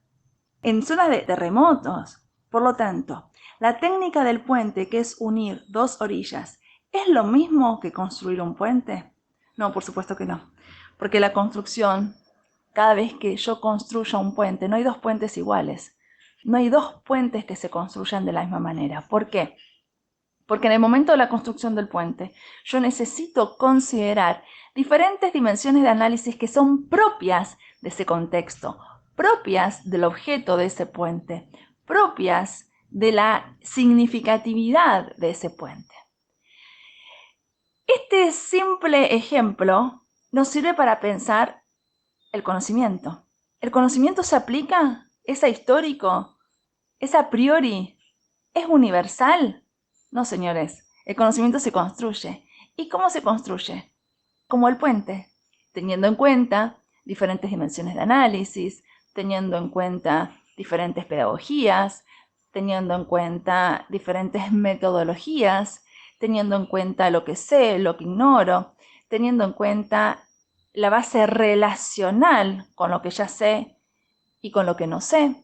H: en zonas de terremotos? Por lo tanto, la técnica del puente, que es unir dos orillas, ¿es lo mismo que construir un puente? No, por supuesto que no. Porque la construcción, cada vez que yo construya un puente, no hay dos puentes iguales. No hay dos puentes que se construyan de la misma manera. ¿Por qué? Porque en el momento de la construcción del puente, yo necesito considerar diferentes dimensiones de análisis que son propias de ese contexto, propias del objeto de ese puente, propias de la significatividad de ese puente. Este simple ejemplo nos sirve para pensar el conocimiento. ¿El conocimiento se aplica? ¿Es ahistórico? ¿Es a priori? ¿Es universal? No, señores. El conocimiento se construye. ¿Y cómo se construye? Como el puente, teniendo en cuenta diferentes dimensiones de análisis, teniendo en cuenta diferentes pedagogías, teniendo en cuenta diferentes metodologías, teniendo en cuenta lo que sé, lo que ignoro, teniendo en cuenta la base relacional con lo que ya sé y con lo que no sé.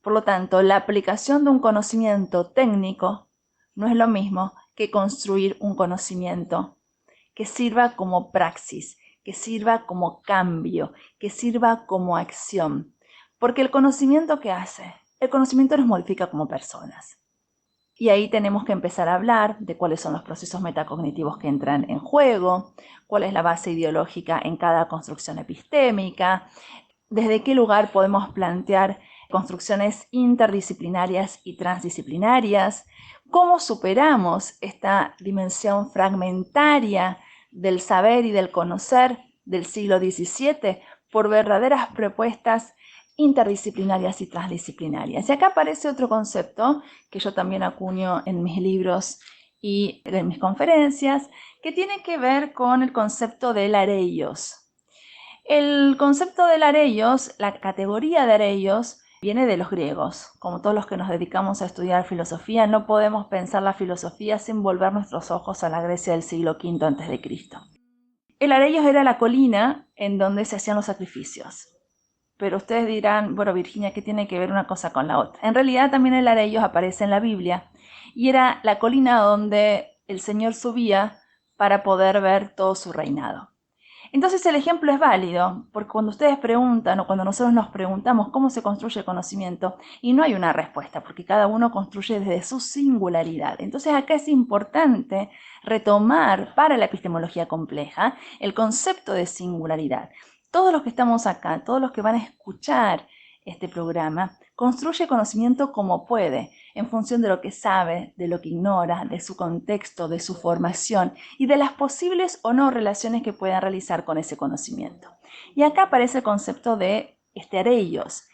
H: Por lo tanto, la aplicación de un conocimiento técnico no es lo mismo que construir un conocimiento que sirva como praxis, que sirva como cambio, que sirva como acción. Porque el conocimiento, ¿qué hace? El conocimiento nos modifica como personas. Y ahí tenemos que empezar a hablar de cuáles son los procesos metacognitivos que entran en juego, cuál es la base ideológica en cada construcción epistémica, desde qué lugar podemos plantear construcciones interdisciplinarias y transdisciplinarias, cómo superamos esta dimensión fragmentaria del saber y del conocer del siglo XVII por verdaderas propuestas interdisciplinarias y transdisciplinarias. Y acá aparece otro concepto que yo también acuño en mis libros y en mis conferencias, que tiene que ver con el concepto del areios. El concepto del areios, la categoría de areios, viene de los griegos. Como todos los que nos dedicamos a estudiar filosofía, no podemos pensar la filosofía sin volver nuestros ojos a la Grecia del siglo V a.C. El areios era la colina en donde se hacían los sacrificios. Pero ustedes dirán, bueno, Virginia, ¿qué tiene que ver una cosa con la otra? En realidad también el areios aparece en la Biblia y era la colina donde el Señor subía para poder ver todo su reinado. Entonces el ejemplo es válido, porque cuando ustedes preguntan o cuando nosotros nos preguntamos cómo se construye el conocimiento, y no hay una respuesta, porque cada uno construye desde su singularidad. Entonces acá es importante retomar para la epistemología compleja el concepto de singularidad. Todos los que estamos acá, todos los que van a escuchar este programa, construye conocimiento como puede, en función de lo que sabe, de lo que ignora, de su contexto, de su formación y de las posibles o no relaciones que puedan realizar con ese conocimiento. Y acá aparece el concepto de areios.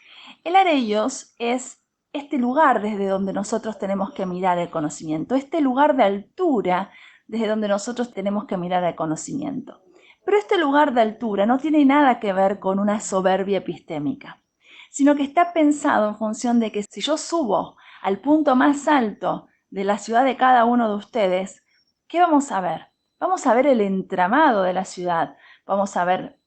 H: El areios es este lugar desde donde nosotros tenemos que mirar el conocimiento, este lugar de altura desde donde nosotros tenemos que mirar el conocimiento. Pero este lugar de altura no tiene nada que ver con una soberbia epistémica, sino que está pensado en función de que si yo subo al punto más alto de la ciudad de cada uno de ustedes, ¿qué vamos a ver? Vamos a ver el entramado de la ciudad, vamos a ver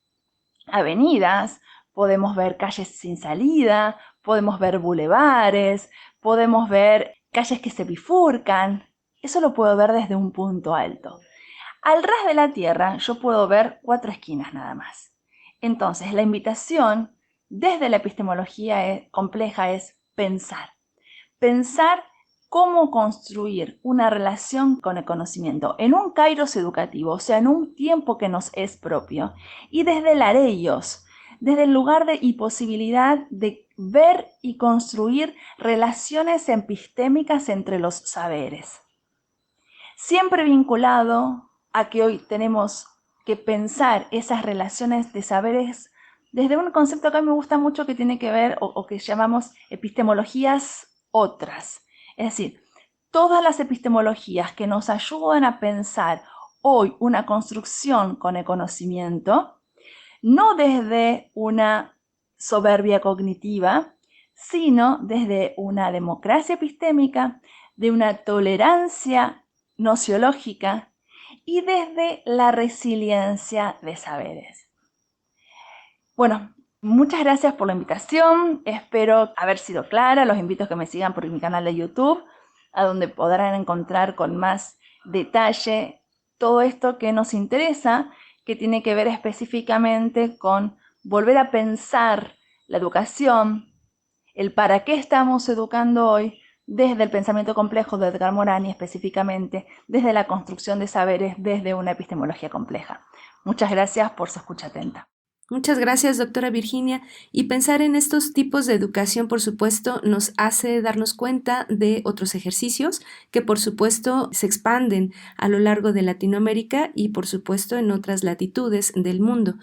H: avenidas, podemos ver calles sin salida, podemos ver bulevares, podemos ver calles que se bifurcan. Eso lo puedo ver desde un punto alto. Al ras de la tierra yo puedo ver 4 esquinas nada más. Entonces, la invitación desde la epistemología compleja es pensar. Pensar cómo construir una relación con el conocimiento en un kairos educativo, o sea, en un tiempo que nos es propio, y desde el areios, desde el lugar y posibilidad de ver y construir relaciones epistémicas entre los saberes. Siempre vinculado a que hoy tenemos que pensar esas relaciones de saberes desde un concepto que a mí me gusta mucho que tiene que ver o que llamamos epistemologías otras. Es decir, todas las epistemologías que nos ayudan a pensar hoy una construcción con el conocimiento, no desde una soberbia cognitiva, sino desde una democracia epistémica, de una tolerancia nociológica y desde la resiliencia de saberes. Bueno, muchas gracias por la invitación, espero haber sido clara, los invito a que me sigan por mi canal de YouTube, a donde podrán encontrar con más detalle todo esto que nos interesa, que tiene que ver específicamente con volver a pensar la educación, el para qué estamos educando hoy, desde el pensamiento complejo de Edgar Morin y específicamente desde la construcción de saberes desde una epistemología compleja. Muchas gracias por su escucha atenta.
B: Muchas gracias, doctora Virginia. Y pensar en estos tipos de educación, por supuesto, nos hace darnos cuenta de otros ejercicios que, por supuesto, se expanden a lo largo de Latinoamérica y, por supuesto, en otras latitudes del mundo.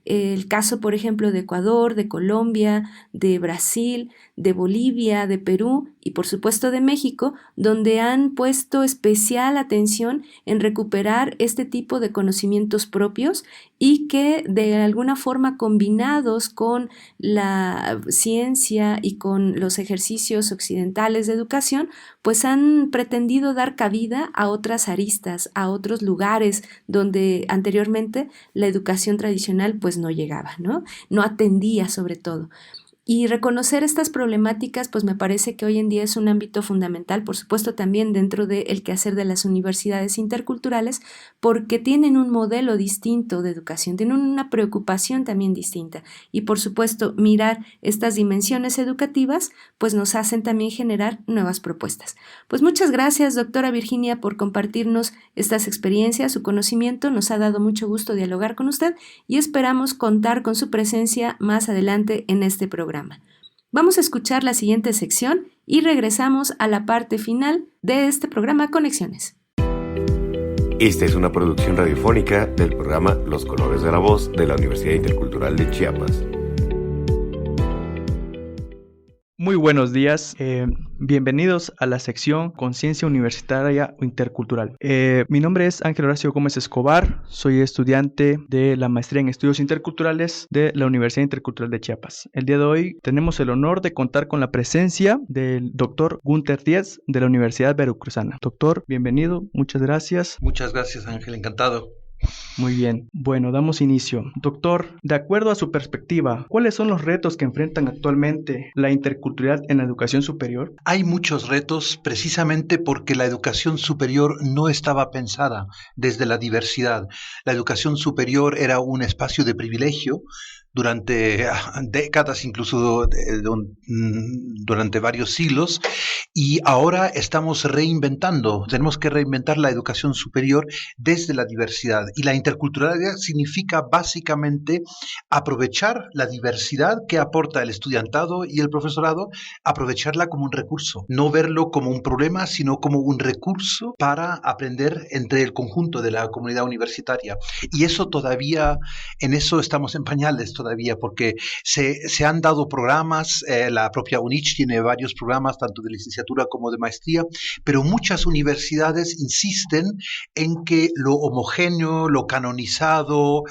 B: El caso, por ejemplo, de Ecuador, de Colombia, de Brasil, de Bolivia, de Perú y, por supuesto, de México, donde han puesto especial atención en recuperar este tipo de conocimientos propios y que, de alguna forma, combinados con la ciencia y con los ejercicios occidentales de educación, pues han pretendido dar cabida a otras aristas, a otros lugares donde anteriormente la educación tradicional pues no llegaba, no atendía sobre todo. Y reconocer estas problemáticas, pues me parece que hoy en día es un ámbito fundamental, por supuesto también dentro del quehacer de las universidades interculturales, porque tienen un modelo distinto de educación, tienen una preocupación también distinta. Y por supuesto, mirar estas dimensiones educativas, pues nos hacen también generar nuevas propuestas. Pues muchas gracias, doctora Virginia, por compartirnos estas experiencias, su conocimiento. Nos ha dado mucho gusto dialogar con usted y esperamos contar con su presencia más adelante en este programa. Vamos a escuchar la siguiente sección y regresamos a la parte final de este programa Conexiones.
L: Esta es una producción radiofónica del programa Los Colores de la Voz de la Universidad Intercultural de Chiapas.
C: Muy buenos días, bienvenidos a la sección Conciencia Universitaria o Intercultural. Mi nombre es Ángel Horacio Gómez Escobar, soy estudiante de la maestría en estudios interculturales de la Universidad Intercultural de Chiapas. El día de hoy tenemos el honor de contar con la presencia del doctor Gunther Diez de la Universidad Veracruzana. Doctor, bienvenido, muchas gracias.
M: Muchas gracias, Ángel, encantado.
C: Muy bien, bueno, damos inicio. Doctor, de acuerdo a su perspectiva, ¿cuáles son los retos que enfrentan actualmente la interculturalidad en la educación superior?
M: Hay muchos retos precisamente porque la educación superior no estaba pensada desde la diversidad. La educación superior era un espacio de privilegio durante décadas, incluso durante varios siglos, y ahora estamos tenemos que reinventar la educación superior desde la diversidad. Y la interculturalidad significa básicamente aprovechar la diversidad que aporta el estudiantado y el profesorado, aprovecharla como un recurso, no verlo como un problema, sino como un recurso para aprender entre el conjunto de la comunidad universitaria. Y eso todavía, en eso estamos en pañales todavía, porque se han dado programas, la propia UNICH tiene varios programas, tanto de licenciatura como de maestría, pero muchas universidades insisten en que lo homogéneo, lo canonizado,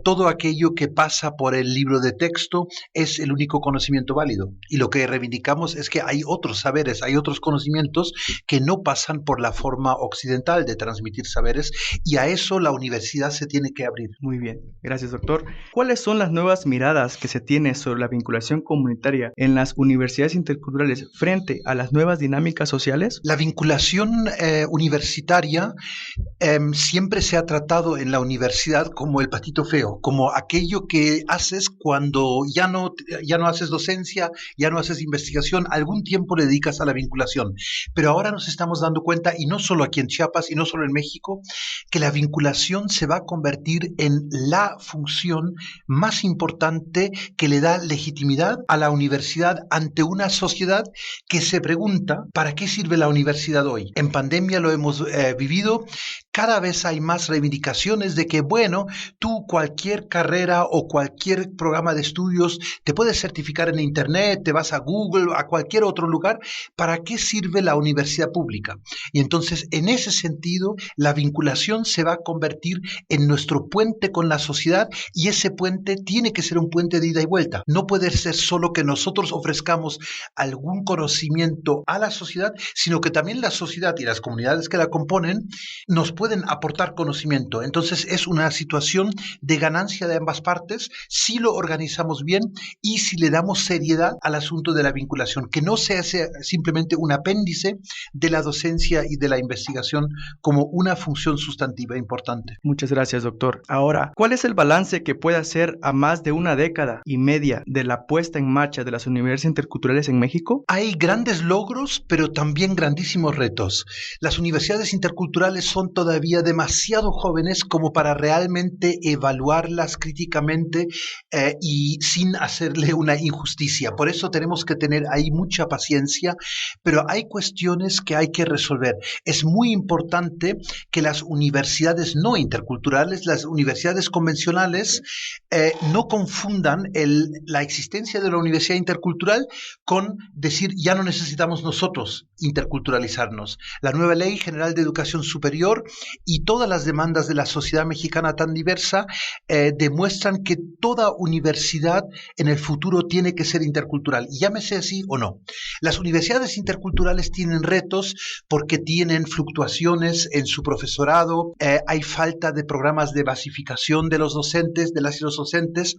M: todo aquello que pasa por el libro de texto es el único conocimiento válido. Y lo que reivindicamos es que hay otros saberes, hay otros conocimientos que no pasan por la forma occidental de transmitir saberes, y a eso la universidad se tiene que abrir.
C: Muy bien, gracias, doctor. ¿Cuáles son las nuevas nuevas miradas que se tiene sobre la vinculación comunitaria en las universidades interculturales frente a las nuevas dinámicas sociales?
M: La vinculación universitaria siempre se ha tratado en la universidad como el patito feo, como aquello que haces cuando ya no haces docencia, ya no haces investigación, algún tiempo le dedicas a la vinculación. Pero ahora nos estamos dando cuenta, y no solo aquí en Chiapas y no solo en México, que la vinculación se va a convertir en la función más importante que le da legitimidad a la universidad ante una sociedad que se pregunta ¿para qué sirve la universidad hoy? En pandemia lo hemos vivido. Cada vez hay más reivindicaciones de que, bueno, tú cualquier carrera o cualquier programa de estudios te puedes certificar en internet, te vas a Google, a cualquier otro lugar. ¿Para qué sirve la universidad pública? Y entonces, en ese sentido, la vinculación se va a convertir en nuestro puente con la sociedad, y ese puente tiene que ser un puente de ida y vuelta. No puede ser solo que nosotros ofrezcamos algún conocimiento a la sociedad, sino que también la sociedad y las comunidades que la componen nos pueden aportar conocimiento. Entonces es una situación de ganancia de ambas partes si lo organizamos bien y si le damos seriedad al asunto de la vinculación, que no sea simplemente un apéndice de la docencia y de la investigación como una función sustantiva importante.
C: Muchas gracias, doctor. Ahora, ¿cuál es el balance que puede hacer a más de una década y media de la puesta en marcha de las universidades interculturales en México?
M: Hay grandes logros, pero también grandísimos retos. Las universidades interculturales son todavía demasiado jóvenes como para realmente evaluarlas críticamente y sin hacerle una injusticia. Por eso tenemos que tener ahí mucha paciencia, pero hay cuestiones que hay que resolver. Es muy importante que las universidades no interculturales, las universidades convencionales, no confundan la existencia de la universidad intercultural con decir ya no necesitamos nosotros interculturalizarnos. La nueva Ley General de Educación Superior y todas las demandas de la sociedad mexicana tan diversa demuestran que toda universidad en el futuro tiene que ser intercultural, llámese así o no. Las universidades interculturales tienen retos porque tienen fluctuaciones en su profesorado, hay falta de programas de basificación de los docentes, de las y los docentes,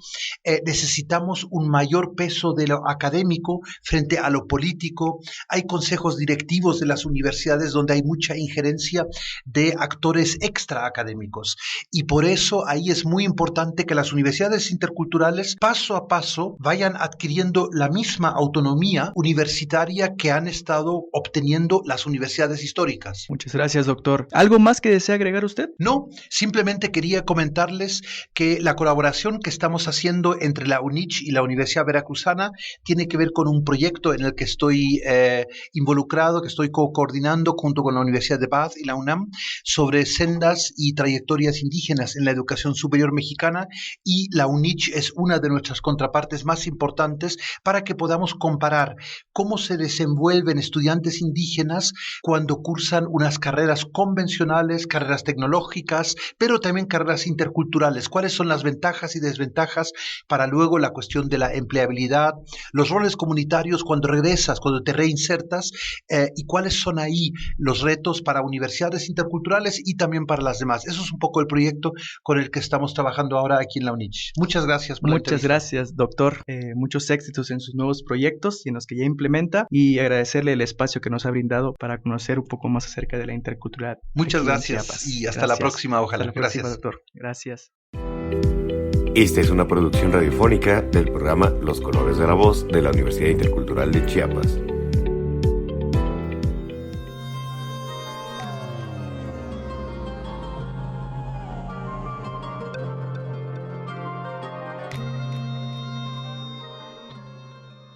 M: necesitamos un mayor peso de lo académico frente a lo político, hay consejos directivos de las universidades donde hay mucha injerencia de actores extraacadémicos, y por eso ahí es muy importante que las universidades interculturales paso a paso vayan adquiriendo la misma autonomía universitaria que han estado obteniendo las universidades históricas.
C: Muchas gracias, doctor. ¿Algo más que desea agregar usted?
M: No, simplemente quería comentarles que la colaboración que estamos haciendo entre la UNICH y la Universidad Veracruzana tiene que ver con un proyecto en el que estoy involucrado, que estoy coordinando junto con la Universidad de Paz y la UNAM, sobre sendas y trayectorias indígenas en la educación superior mexicana, y la UNICH es una de nuestras contrapartes más importantes para que podamos comparar cómo se desenvuelven estudiantes indígenas cuando cursan unas carreras convencionales, carreras tecnológicas, pero también carreras interculturales. ¿Cuáles son las ventajas y desventajas para luego la cuestión de la empleabilidad, los roles comunitarios cuando regresas, cuando te reinsertas, y cuáles son ahí los retos para universidades interculturales y también para las demás? Eso es un poco el proyecto con el que estamos trabajando ahora aquí en la UNICH. Muchas gracias por la entrevista.
C: Muchas gracias, doctor. Muchos éxitos en sus nuevos proyectos y en los que ya implementa, y agradecerle el espacio que nos ha brindado para conocer un poco más acerca de la interculturalidad.
M: Muchas gracias y hasta la próxima, ojalá.
C: Hasta la próxima, doctor. Gracias.
L: Esta es una producción radiofónica del programa Los Colores de la Voz de la Universidad Intercultural de Chiapas.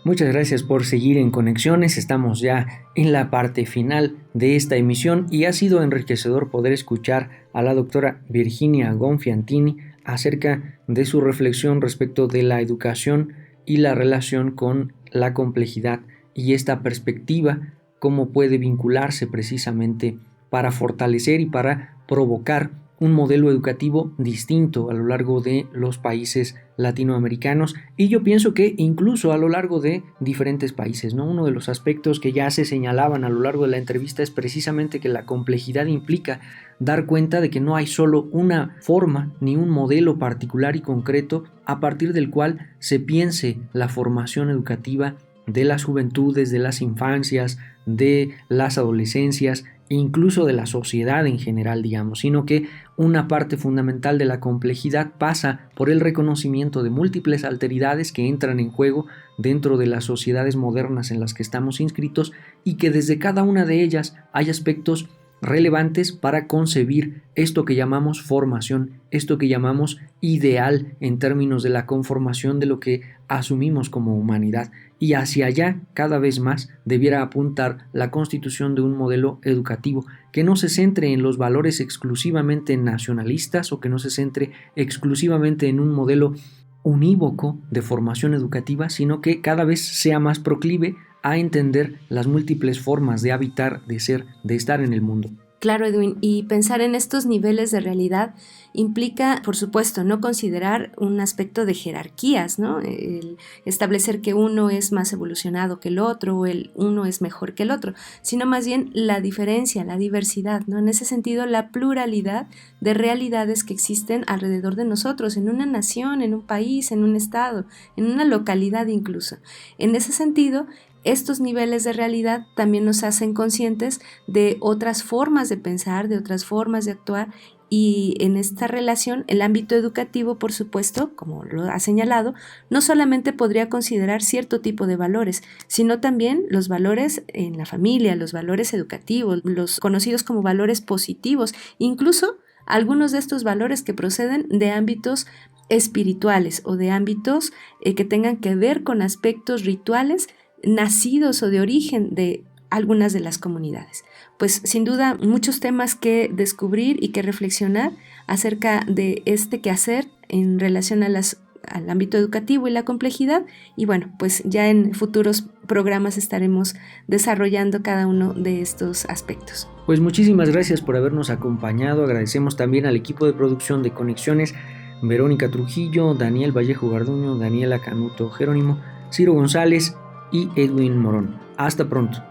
A: Muchas gracias por seguir en Conexiones. Estamos ya en la parte final de esta emisión y ha sido enriquecedor poder escuchar a la doctora Virginia Gonfiantini acerca de su reflexión respecto de la educación y la relación con la complejidad y esta perspectiva, cómo puede vincularse precisamente para fortalecer y para provocar un modelo educativo distinto a lo largo de los países latinoamericanos y yo pienso que incluso a lo largo de diferentes países, ¿no? Uno de los aspectos que ya se señalaban a lo largo de la entrevista es precisamente que la complejidad implica dar cuenta de que no hay solo una forma ni un modelo particular y concreto a partir del cual se piense la formación educativa de las juventudes, de las infancias, de las adolescencias, incluso de la sociedad en general, digamos, sino que una parte fundamental de la complejidad pasa por el reconocimiento de múltiples alteridades que entran en juego dentro de las sociedades modernas en las que estamos inscritos y que desde cada una de ellas hay aspectos relevantes para concebir esto que llamamos formación, esto que llamamos ideal en términos de la conformación de lo que asumimos como humanidad. Y hacia allá, cada vez más, debiera apuntar la constitución de un modelo educativo que no se centre en los valores exclusivamente nacionalistas o que no se centre exclusivamente en un modelo unívoco de formación educativa, sino que cada vez sea más proclive a entender las múltiples formas de habitar, de ser, de estar en el mundo.
B: Claro, Edwin, y pensar en estos niveles de realidad implica, por supuesto, no considerar un aspecto de jerarquías, ¿no? El establecer que uno es más evolucionado que el otro o el uno es mejor que el otro, sino más bien la diferencia, la diversidad, ¿no? En ese sentido, la pluralidad de realidades que existen alrededor de nosotros, en una nación, en un país, en un estado, en una localidad incluso. En ese sentido, estos niveles de realidad también nos hacen conscientes de otras formas de pensar, de otras formas de actuar y en esta relación el ámbito educativo, por supuesto, como lo ha señalado, no solamente podría considerar cierto tipo de valores, sino también los valores en la familia, los valores educativos, los conocidos como valores positivos, incluso algunos de estos valores que proceden de ámbitos espirituales o de ámbitos que tengan que ver con aspectos rituales nacidos o de origen de algunas de las comunidades. Pues sin duda muchos temas que descubrir y que reflexionar acerca de este quehacer en relación al ámbito educativo y la complejidad y bueno, pues ya en futuros programas estaremos desarrollando cada uno de estos aspectos.
A: Pues muchísimas gracias por habernos acompañado, agradecemos también al equipo de producción de Conexiones, Verónica Trujillo, Daniel Vallejo Garduño, Daniela Canuto Jerónimo, Ciro González y Edwin Morón. Hasta pronto.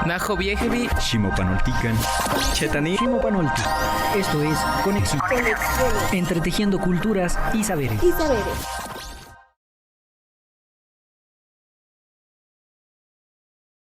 E: Najo Viejevi, Shimopanoltican, Chetani, Shimopanolti. Esto es Conexión. Entretejiendo culturas y saberes.